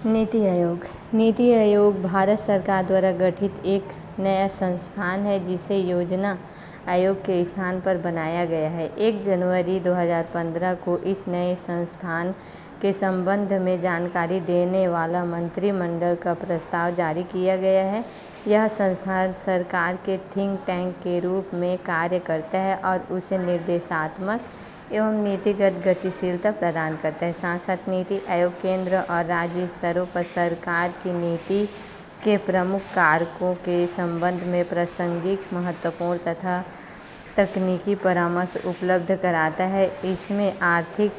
नीति आयोग भारत सरकार द्वारा गठित एक नया संस्थान है जिसे योजना आयोग के स्थान पर बनाया गया है। 1 जनवरी 2015 को इस नए संस्थान के संबंध में जानकारी देने वाला मंत्रिमंडल का प्रस्ताव जारी किया गया है। यह संस्थान सरकार के थिंक टैंक के रूप में कार्य करता है और उसे निर्देशात्मक एवं नीतिगत गतिशीलता प्रदान करता है। साथ साथ नीति आयोग केंद्र और राज्य स्तरों पर सरकार की नीति के प्रमुख कारकों के संबंध में प्रासंगिक, महत्वपूर्ण तथा तकनीकी परामर्श उपलब्ध कराता है। इसमें आर्थिक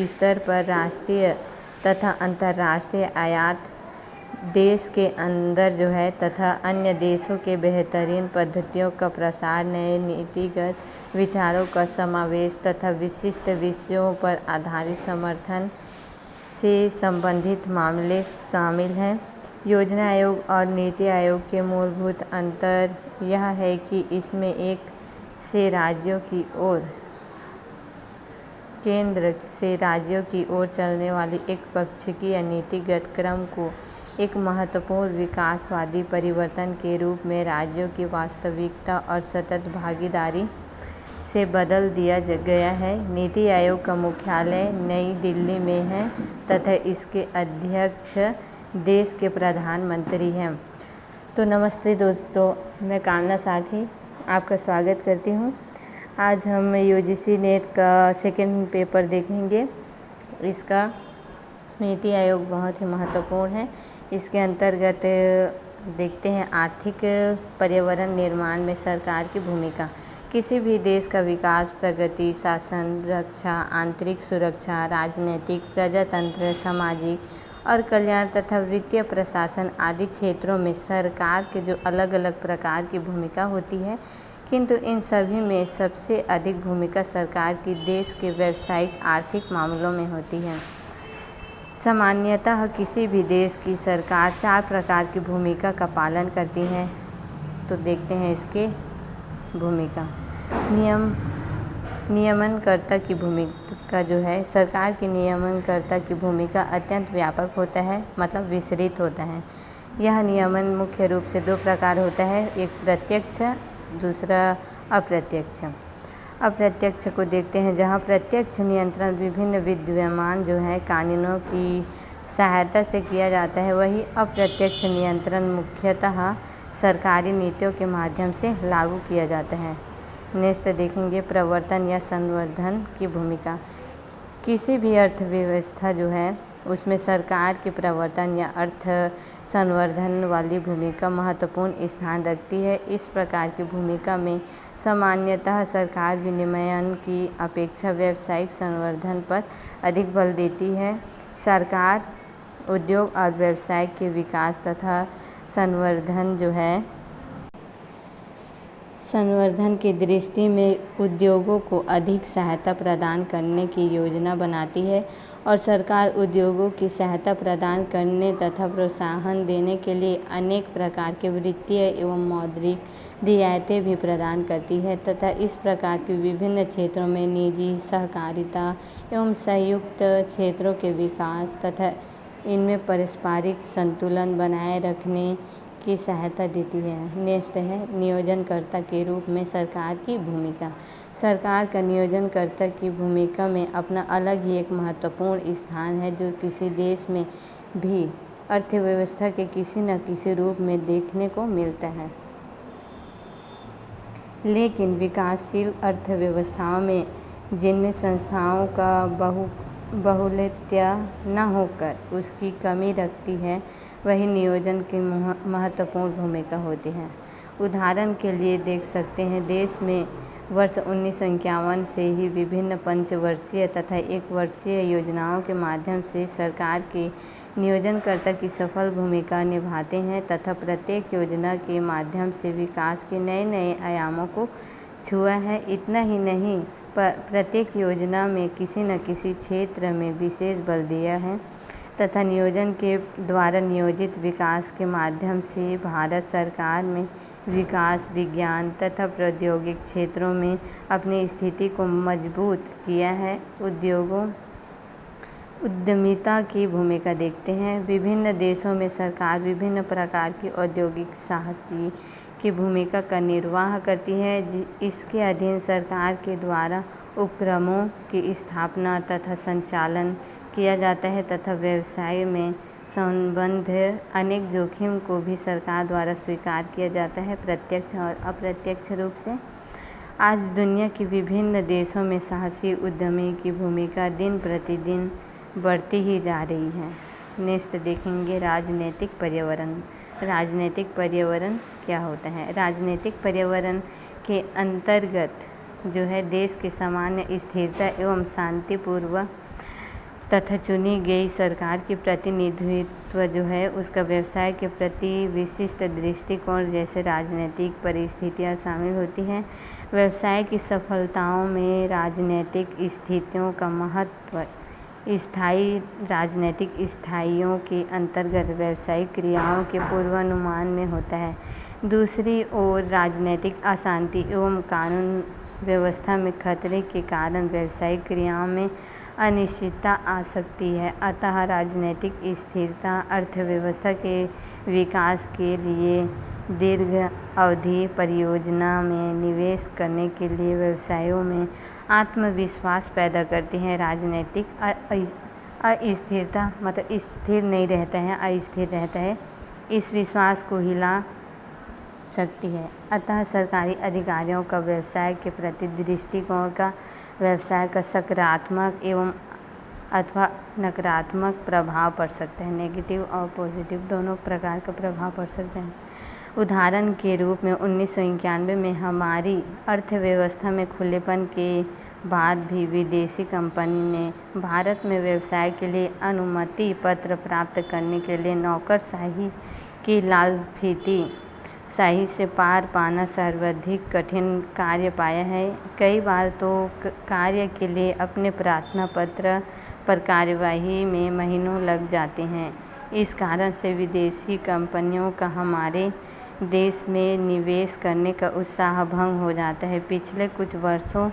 स्तर पर राष्ट्रीय तथा अंतर्राष्ट्रीय आयात, देश के अंदर तथा अन्य देशों के बेहतरीन पद्धतियों का प्रसार, नए नीतिगत विचारों का समावेश तथा विशिष्ट विषयों पर आधारित समर्थन से संबंधित मामले शामिल हैं। योजना आयोग और नीति आयोग के मूलभूत अंतर यह है कि इसमें एक से राज्यों की ओर केंद्र से राज्यों की ओर चलने वाली एक पाक्षिक या नीतिगत क्रम को एक महत्वपूर्ण विकासवादी परिवर्तन के रूप में राज्यों की वास्तविकता और सतत भागीदारी से बदल दिया गया है। नीति आयोग का मुख्यालय नई दिल्ली में है तथा इसके अध्यक्ष देश के प्रधानमंत्री हैं। तो नमस्ते दोस्तों, मैं कामना सारथी आपका स्वागत करती हूँ। आज हम यूजीसी नेट का सेकंड पेपर देखेंगे। इसका नीति आयोग बहुत ही महत्वपूर्ण है। इसके अंतर्गत देखते हैं आर्थिक पर्यावरण निर्माण में सरकार की भूमिका। किसी भी देश का विकास, प्रगति, शासन, रक्षा, आंतरिक सुरक्षा, राजनीतिक, प्रजातंत्र, सामाजिक और कल्याण तथा वित्तीय प्रशासन आदि क्षेत्रों में सरकार के जो अलग अलग प्रकार की भूमिका होती है, किंतु इन सभी में सबसे अधिक भूमिका सरकार की देश के व्यावसायिक आर्थिक मामलों में होती है। सामान्यतः किसी भी देश की सरकार 4 प्रकार की भूमिका का पालन करती है। तो देखते हैं इसके भूमिका। नियमनकर्ता की भूमिका सरकार की नियमनकर्ता की भूमिका अत्यंत व्यापक होता है, मतलब विस्तृत होता है। यह नियमन मुख्य रूप से 2 प्रकार होता है, एक प्रत्यक्ष, दूसरा अप्रत्यक्ष। अप्रत्यक्ष को देखते हैं, जहां प्रत्यक्ष नियंत्रण विभिन्न विद्यमान कानूनों की सहायता से किया जाता है, वही अप्रत्यक्ष नियंत्रण मुख्यतः सरकारी नीतियों के माध्यम से लागू किया जाता है। नेक्स्ट देखेंगे प्रवर्तन या संवर्धन की भूमिका। किसी भी अर्थव्यवस्था उसमें सरकार की प्रवर्तन या अर्थ संवर्धन वाली भूमिका महत्वपूर्ण स्थान रखती है। इस प्रकार की भूमिका में सामान्यतः सरकार विनियमन की अपेक्षा व्यावसायिक संवर्धन पर अधिक बल देती है। सरकार उद्योग और व्यवसाय के विकास तथा संवर्धन की दृष्टि में उद्योगों को अधिक सहायता प्रदान करने की योजना बनाती है और सरकार उद्योगों की सहायता प्रदान करने तथा प्रोत्साहन देने के लिए अनेक प्रकार के वित्तीय एवं मौद्रिक रियायतें भी प्रदान करती है तथा इस प्रकार के विभिन्न क्षेत्रों में निजी, सहकारिता एवं संयुक्त क्षेत्रों के विकास तथा इनमें पारस्परिक संतुलन बनाए रखने की सहायता देती है। नेक्स्ट है नियोजनकर्ता के रूप में सरकार की भूमिका। सरकार का नियोजनकर्ता की भूमिका में अपना अलग ही एक महत्वपूर्ण स्थान है, जो किसी देश में भी अर्थव्यवस्था के किसी न किसी रूप में देखने को मिलता है। लेकिन विकासशील अर्थव्यवस्थाओं में, जिनमें संस्थाओं का बहुलता न होकर उसकी कमी रखती है, वही नियोजन की महत्वपूर्ण भूमिका होती है। उदाहरण के लिए देख सकते हैं, देश में वर्ष 1951 से ही विभिन्न पंचवर्षीय तथा 1 वर्षीय योजनाओं के माध्यम से सरकार के नियोजनकर्ता की सफल भूमिका निभाते हैं तथा प्रत्येक योजना के माध्यम से विकास के नए नए आयामों को छुआ है। इतना ही नहीं, प्रत्येक योजना में किसी न किसी क्षेत्र में विशेष बल दिया है तथा नियोजन के द्वारा नियोजित विकास के माध्यम से भारत सरकार में विकास, विज्ञान तथा प्रौद्योगिक क्षेत्रों में अपनी स्थिति को मजबूत किया है। उद्यमिता की भूमिका देखते हैं। विभिन्न देशों में सरकार विभिन्न प्रकार की औद्योगिक साहसी की भूमिका का निर्वाह करती है। इसके अधीन सरकार के द्वारा उपक्रमों की स्थापना तथा संचालन किया जाता है तथा व्यवसाय में संबंध अनेक जोखिम को भी सरकार द्वारा स्वीकार किया जाता है, प्रत्यक्ष और अप्रत्यक्ष रूप से। आज दुनिया के विभिन्न देशों में साहसी उद्यमी की भूमिका दिन प्रतिदिन बढ़ती ही जा रही है। नेक्स्ट देखेंगे राजनीतिक पर्यावरण। राजनीतिक पर्यावरण क्या होता है? राजनीतिक पर्यावरण के अंतर्गत जो है देश की सामान्य स्थिरता एवं शांतिपूर्वक तथा चुनी गई सरकार की प्रतिनिधित्व जो है उसका व्यवसाय के प्रति विशिष्ट दृष्टिकोण जैसे राजनीतिक परिस्थितियां शामिल होती हैं। व्यवसाय की सफलताओं में राजनीतिक स्थितियों का महत्व स्थायी राजनीतिक स्थायियों के अंतर्गत व्यावसायिक क्रियाओं के पूर्वानुमान में होता है। दूसरी ओर राजनीतिक अशांति एवं कानून व्यवस्था में खतरे के कारण व्यावसायिक क्रियाओं में अनिश्चितता आ सकती है। अतः राजनीतिक स्थिरता अर्थव्यवस्था के विकास के लिए दीर्घ अवधि परियोजना में निवेश करने के लिए व्यवसायों में आत्मविश्वास पैदा करती हैं। राजनीतिक अस्थिरता मतलब स्थिर नहीं रहता है, अस्थिर रहता है, इस विश्वास को हिला सकती है। अतः सरकारी अधिकारियों का व्यवसाय के प्रति दृष्टिकोण का व्यवसाय का सकारात्मक एवं अथवा नकारात्मक प्रभाव पड़ सकता है। नेगेटिव और पॉजिटिव दोनों प्रकार का प्रभाव पड़ सकते हैं। उदाहरण के रूप में 1991 में हमारी अर्थव्यवस्था में खुलेपन के बाद भी विदेशी कंपनी ने भारत में व्यवसाय के लिए अनुमति पत्र प्राप्त करने के लिए नौकरशाही की लाल फीती शाही से पार पाना सर्वाधिक कठिन कार्य पाया है। कई बार तो कार्य के लिए अपने प्रार्थना पत्र पर कार्यवाही में महीनों लग जाते हैं। इस कारण से विदेशी कंपनियों का हमारे देश में निवेश करने का उत्साह भंग हो जाता है। पिछले कुछ वर्षों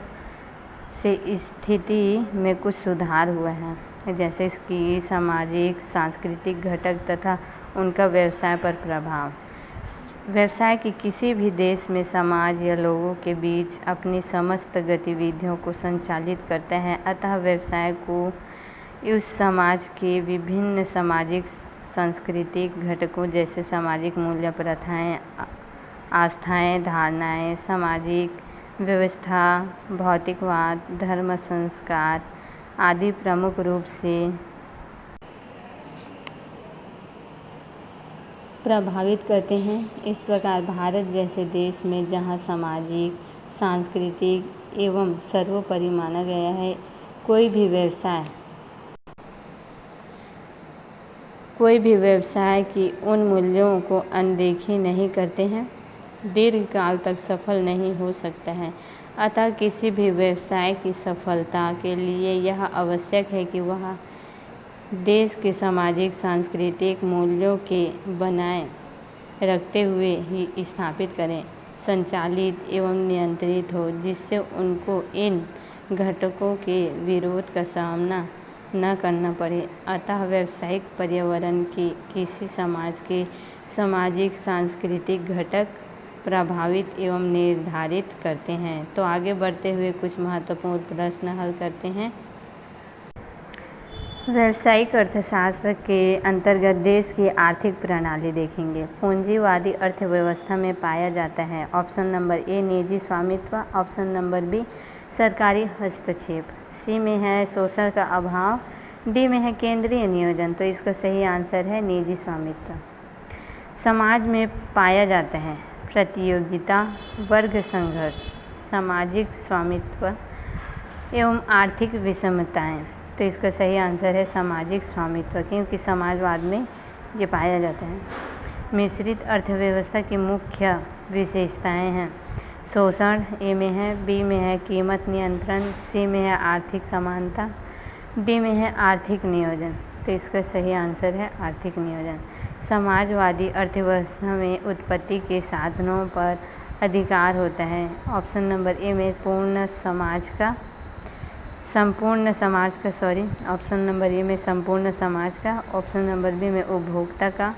से स्थिति में कुछ सुधार हुआ है, जैसे कि सामाजिक सांस्कृतिक घटक तथा उनका व्यवसाय पर प्रभाव। व्यवसाय के किसी भी देश में समाज या लोगों के बीच अपनी समस्त गतिविधियों को संचालित करता है। अतः व्यवसाय को उस समाज के विभिन्न सामाजिक सांस्कृतिक घटकों जैसे सामाजिक मूल्य, प्रथाएं, आस्थाएं, धारणाएं, सामाजिक व्यवस्था, भौतिकवाद, धर्म, संस्कार आदि प्रमुख रूप से प्रभावित करते हैं। इस प्रकार भारत जैसे देश में जहां सामाजिक, सांस्कृतिक एवं सर्वोपरि माना गया है, कोई भी व्यवसाय की उन मूल्यों को अनदेखी नहीं करते हैं, दीर्घकाल तक सफल नहीं हो सकता है। अतः किसी भी व्यवसाय की सफलता के लिए यह आवश्यक है कि वह देश के सामाजिक सांस्कृतिक मूल्यों के बनाए रखते हुए ही स्थापित करें, संचालित एवं नियंत्रित हो, जिससे उनको इन घटकों के विरोध का सामना न करना पड़े। अतः व्यावसायिक पर्यावरण की किसी समाज के सामाजिक सांस्कृतिक घटक प्रभावित एवं निर्धारित करते हैं। तो आगे बढ़ते हुए कुछ महत्वपूर्ण प्रश्न हल करते हैं। व्यावसायिक अर्थशास्त्र के अंतर्गत देश की आर्थिक प्रणाली देखेंगे। पूंजीवादी अर्थव्यवस्था में पाया जाता है ऑप्शन नंबर ए निजी स्वामित्व, ऑप्शन नंबर बी सरकारी हस्तक्षेप, सी में है शोषण का अभाव, डी में है केंद्रीय नियोजन। तो इसका सही आंसर है निजी स्वामित्व। समाज में पाया जाता है प्रतियोगिता, वर्ग संघर्ष, सामाजिक स्वामित्व एवं आर्थिक विषमताएं। तो इसका सही आंसर है सामाजिक स्वामित्व, क्योंकि समाजवाद में ये पाया जाता है। मिश्रित अर्थव्यवस्था की मुख्य विशेषताएं हैं शोषण, ए में है, बी में है कीमत नियंत्रण, सी में है आर्थिक समानता, डी में है आर्थिक नियोजन। तो इसका सही आंसर है आर्थिक नियोजन। समाजवादी अर्थव्यवस्था में उत्पत्ति के साधनों पर अधिकार होता है। ऑप्शन नंबर ए में पूर्ण समाज का संपूर्ण समाज का, ऑप्शन नंबर ए में संपूर्ण समाज का, ऑप्शन नंबर बी में उपभोक्ता का,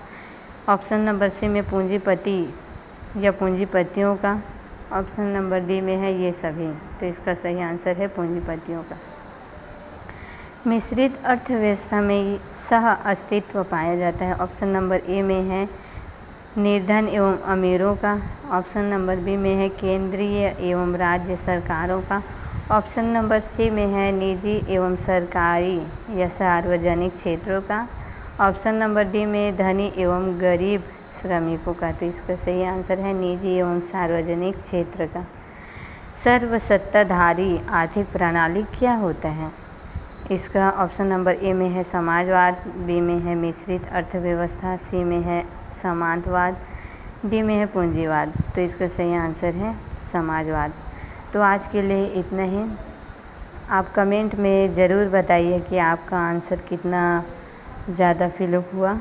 ऑप्शन नंबर सी में पूंजीपति या पूंजीपतियों का, ऑप्शन नंबर डी में है ये सभी। तो इसका सही आंसर है पूंजीपतियों का। मिश्रित अर्थव्यवस्था में सह अस्तित्व पाया जाता है। ऑप्शन नंबर ए में है निर्धन एवं अमीरों का, ऑप्शन नंबर बी में है केंद्रीय एवं राज्य सरकारों का, ऑप्शन नंबर सी में है निजी एवं सरकारी या सार्वजनिक क्षेत्रों का, ऑप्शन नंबर डी में धनी एवं गरीब श्रमिकों का। तो इसका सही आंसर है निजी एवं सार्वजनिक क्षेत्र का। सर्वसत्ताधारी आर्थिक प्रणाली क्या होता है? इसका ऑप्शन नंबर ए में है समाजवाद, बी में है मिश्रित अर्थव्यवस्था, सी में है सामंतवाद, डी में है पूंजीवाद। तो इसका सही आंसर है समाजवाद। तो आज के लिए इतना ही। आप कमेंट में ज़रूर बताइए कि आपका आंसर कितना ज़्यादा फिलअप हुआ।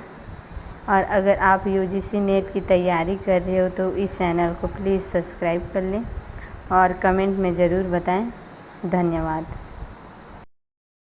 और अगर आप यूजीसी नेट की तैयारी कर रहे हो तो इस चैनल को प्लीज़ सब्सक्राइब कर लें और कमेंट में ज़रूर बताएं। धन्यवाद।